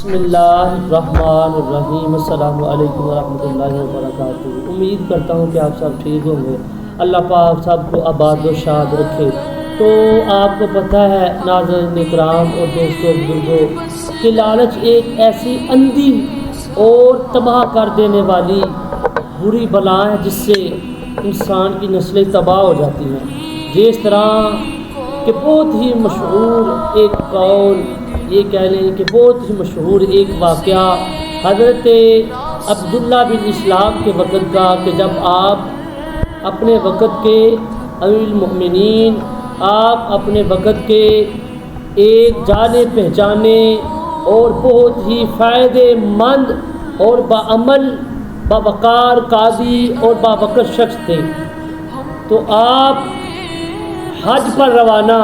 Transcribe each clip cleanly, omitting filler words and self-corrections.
بسم اللہ الرحمن الرحیم۔ السلام علیکم ورحمۃ اللہ وبرکاتہ۔ امید کرتا ہوں کہ آپ سب ٹھیک ہوں گے۔ اللہ پاک سب کو آباد و شاد رکھے۔ تو آپ کو پتہ ہے ناظرین اکرام اور دوستوں بزرگوں کہ لالچ ایک ایسی اندھی اور تباہ کر دینے والی بری بلا ہے جس سے انسان کی نسلیں تباہ ہو جاتی ہیں۔ جس طرح کہ بہت ہی مشہور ایک قول، یہ کہہ لیں کہ بہت ہی مشہور ایک واقعہ حضرت عبداللہ بن اسلام کے وقت کا، کہ جب آپ اپنے وقت کے امیر المؤمنین، آپ اپنے وقت کے ایک جانے پہچانے اور بہت ہی فائدے مند اور باعمل باوقار قاضی اور باوقار شخص تھے، تو آپ حج پر روانہ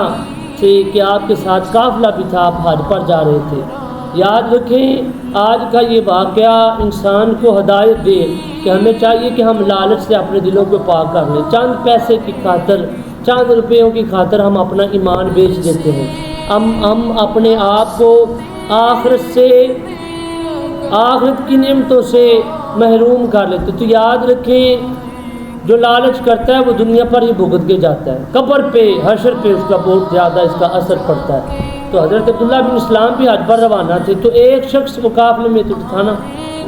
تھے کہ آپ کے ساتھ قافلہ بھی تھا، آپ حج پر جا رہے تھے۔ یاد رکھیں آج کا یہ واقعہ انسان کو ہدایت دے کہ ہمیں چاہیے کہ ہم لالچ سے اپنے دلوں کو پاک کر لیں۔ چند پیسے کی خاطر، چند روپیوں کی خاطر ہم اپنا ایمان بیچ دیتے ہیں، ہم اپنے آپ کو آخرت سے، آخرت کی نعمتوں سے محروم کر لیتے۔ تو یاد رکھیں جو لالچ کرتا ہے وہ دنیا پر ہی بھگت کے جاتا ہے، قبر پہ، حشر پہ اس کا بہت زیادہ اس کا اثر پڑتا ہے۔ تو حضرت عبداللہ بن اسلام بھی حج پر روانہ تھے، تو ایک شخص وہ قافلے میں تو تھا نا،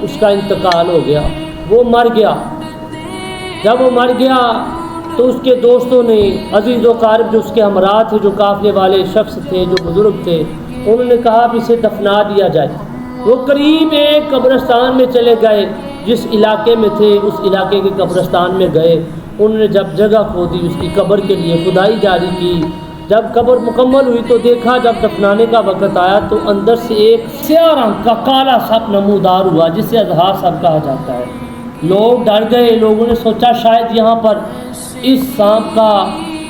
اس کا انتقال ہو گیا، وہ مر گیا۔ جب وہ مر گیا تو اس کے دوستوں نے، عزیز و قارب جو اس کے ہمراہ تھے، جو قافلے والے شخص تھے، جو بزرگ تھے، انہوں نے کہا کہ اسے دفنا دیا جائے۔ وہ قریب ایک قبرستان میں چلے گئے، جس علاقے میں تھے اس علاقے کے قبرستان میں گئے۔ انہوں نے جب جگہ کھودی، اس کی قبر کے لیے کھدائی جاری کی۔ جب قبر مکمل ہوئی تو دیکھا، جب دفنانے کا وقت آیا تو اندر سے ایک سیاہ رنگ کا کالا سپ نمودار ہوا، جسے اژدہا سپ کہا جاتا ہے۔ لوگ ڈر گئے، لوگوں نے سوچا شاید یہاں پر اس سانپ کا،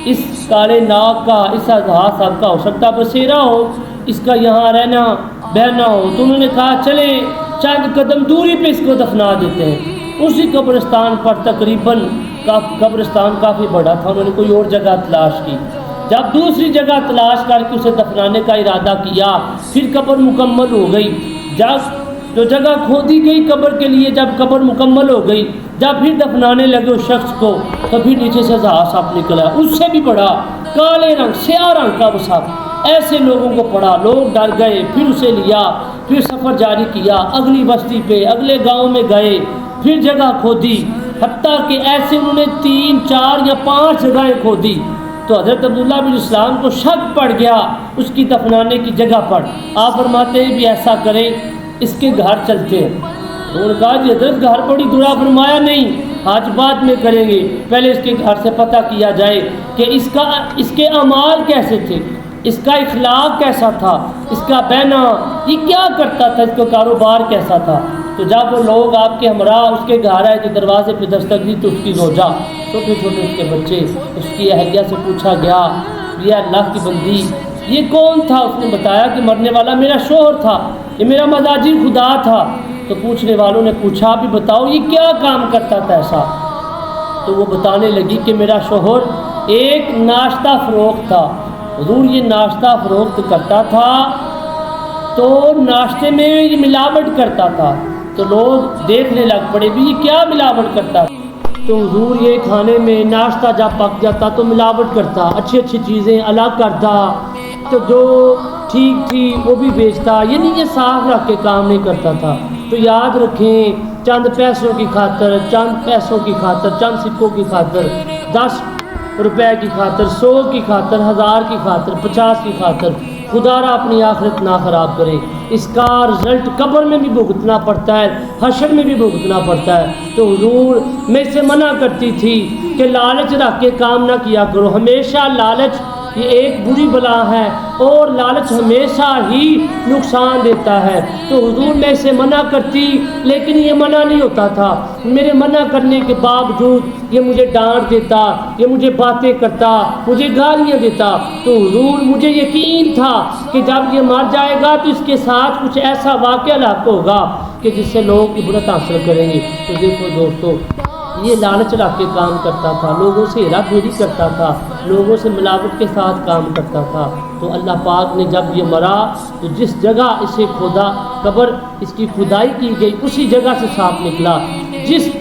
اس کالے ناگ کا، اس اژدہا سپ کا ہو سکتا بسیرا ہو، اس کا یہاں رہنا بہنا ہو۔ تو انہوں نے کہا چلیں چند قدم دوری پہ اس کو دفنا دیتے ہیں۔ اسی قبرستان پر تقریباً، قبرستان کافی بڑا تھا، انہوں نے کوئی اور جگہ تلاش کی۔ جب دوسری جگہ تلاش کر کے اسے دفنانے کا ارادہ کیا، پھر قبر مکمل ہو گئی۔ جب جو جگہ کھودی گئی قبر کے لیے، جب قبر مکمل ہو گئی، جب پھر دفنانے لگے اس شخص کو، تو پھر نیچے سے اژدہا سپ نکلا، اس سے بھی بڑا کالے رنگ، سیاہ رنگ کا وہ سپ۔ ایسے لوگوں کو پڑا، لوگ ڈر گئے، پھر اسے لیا، پھر سفر جاری کیا، اگلی بستی پہ، اگلے گاؤں میں گئے، پھر جگہ کھودی، حتیٰ کہ ایسے انہوں نے 3، 4 یا 5 جگہیں کھودی۔ تو حضرت عبداللہ بن اسلام کو شک پڑ گیا اس کی دفنانے کی جگہ پر۔ آپ فرماتے ہیں بھی ایسا کریں، اس کے گھر چلتے ہیں۔ انہوں نے کہا جی حضرت گھر بڑی دور۔ فرمایا نہیں، آج بعد میں کریں گے، پہلے اس کے گھر سے پتہ کیا جائے کہ اس کے اعمال کیسے تھے، اس کا اخلاق کیسا تھا، اس کا بہنا، یہ کیا کرتا تھا، اس کا کاروبار کیسا تھا۔ تو جب وہ لوگ آپ کے ہمراہ اس کے گھر آئے تو دروازے پہ دستک دی، تو اس کی زوجہ، چھوٹے چھوٹے اس کے بچے، اس کی اہلیہ سے پوچھا گیا یہ اللہ کی بندی یہ کون تھا؟ اس نے بتایا کہ مرنے والا میرا شوہر تھا، یہ میرا مزاجی خدا تھا۔ تو پوچھنے والوں نے پوچھا بھی بتاؤ یہ کیا کام کرتا تھا ایسا؟ تو وہ بتانے لگی کہ میرا شوہر ایک ناشتہ فروخت تھا، حضور یہ ناشتہ فروخت کرتا تھا، تو ناشتے میں یہ ملاوٹ کرتا تھا، تو لوگ دیکھنے لگ پڑے بھی یہ کیا ملاوٹ کرتا تھا؟ تو حضور یہ کھانے میں ناشتہ جب پک جاتا تو ملاوٹ کرتا، اچھی اچھی چیزیں الگ کرتا، تو جو ٹھیک تھی وہ بھی بیچتا، یعنی یہ صاف رکھ کے کام نہیں کرتا تھا۔ تو یاد رکھیں چند پیسوں کی خاطر، چند پیسوں کی خاطر، چند سکوں کی خاطر، 10 روپے کی خاطر، 100 کی خاطر، 1000 کی خاطر، 50 کی خاطر خدا را اپنی آخرت نہ خراب کرے۔ اس کا رزلٹ قبر میں بھی بھگتنا پڑتا ہے، حشر میں بھی بھگتنا پڑتا ہے۔ تو حضور میں اسے منع کرتی تھی کہ لالچ رکھ کے کام نہ کیا کرو، ہمیشہ لالچ یہ ایک بری بلا ہے، اور لالچ ہمیشہ ہی نقصان دیتا ہے۔ تو حضور میں اسے منع کرتی، لیکن یہ منع نہیں ہوتا تھا، میرے منع کرنے کے باوجود یہ مجھے ڈانٹ دیتا، یہ مجھے باتیں کرتا، مجھے گالیاں دیتا۔ تو حضور مجھے یقین تھا کہ جب یہ مر جائے گا تو اس کے ساتھ کچھ ایسا واقعہ لاحق ہوگا کہ جس سے لوگ عبرت حاصل کریں گے۔ تو دیکھو دوستو، یہ لالچ رکھ کے کام کرتا تھا، لوگوں سے ہیرا پھیری کرتا تھا، لوگوں سے ملاوٹ کے ساتھ کام کرتا تھا۔ تو اللہ پاک نے جب یہ مرا تو جس جگہ اسے کھودا قبر اس کی کھدائی کی گئی اسی جگہ سے سانپ نکلا،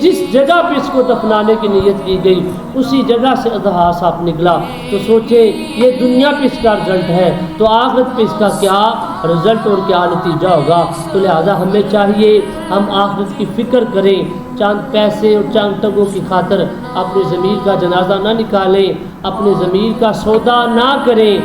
جس جگہ پہ اس کو دفنانے کی نیت کی گئی اسی جگہ سے اضحیٰ سانپ نکلا۔ تو سوچے یہ دنیا پہ اس کا رزلٹ ہے تو آخرت پہ اس کا کیا رزلٹ اور کیا نتیجہ ہوگا۔ تو لہٰذا ہمیں چاہیے ہم آخرت کی فکر کریں، چند پیسے اور چند ٹگوں کی خاطر اپنی ضمیر کا جنازہ نہ نکالیں، اپنے ضمیر کا سودا نہ کریں۔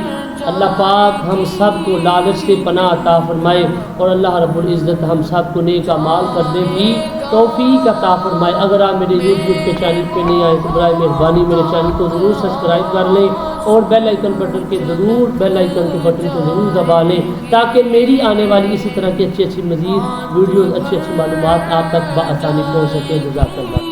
اللہ پاک ہم سب کو لالچ سے پناہ عطا فرمائے اور اللہ رب العزت ہم سب کو نیک اعمال کرنے کی توفیق عطا فرمائے۔ اگر آپ میرے یوٹیوب کے چینل پہ نہیں آئے تو برائے مہربانی میرے چینل کو ضرور سبسکرائب کر لیں اور بیل آئیکن بٹن کے بٹن کو ضرور دبا لیں تاکہ میری آنے والی اسی طرح کی اچھی مزید ویڈیوز، اچھی معلومات آپ تک بآسانی پہنچ سکے۔ جزاک اللہ۔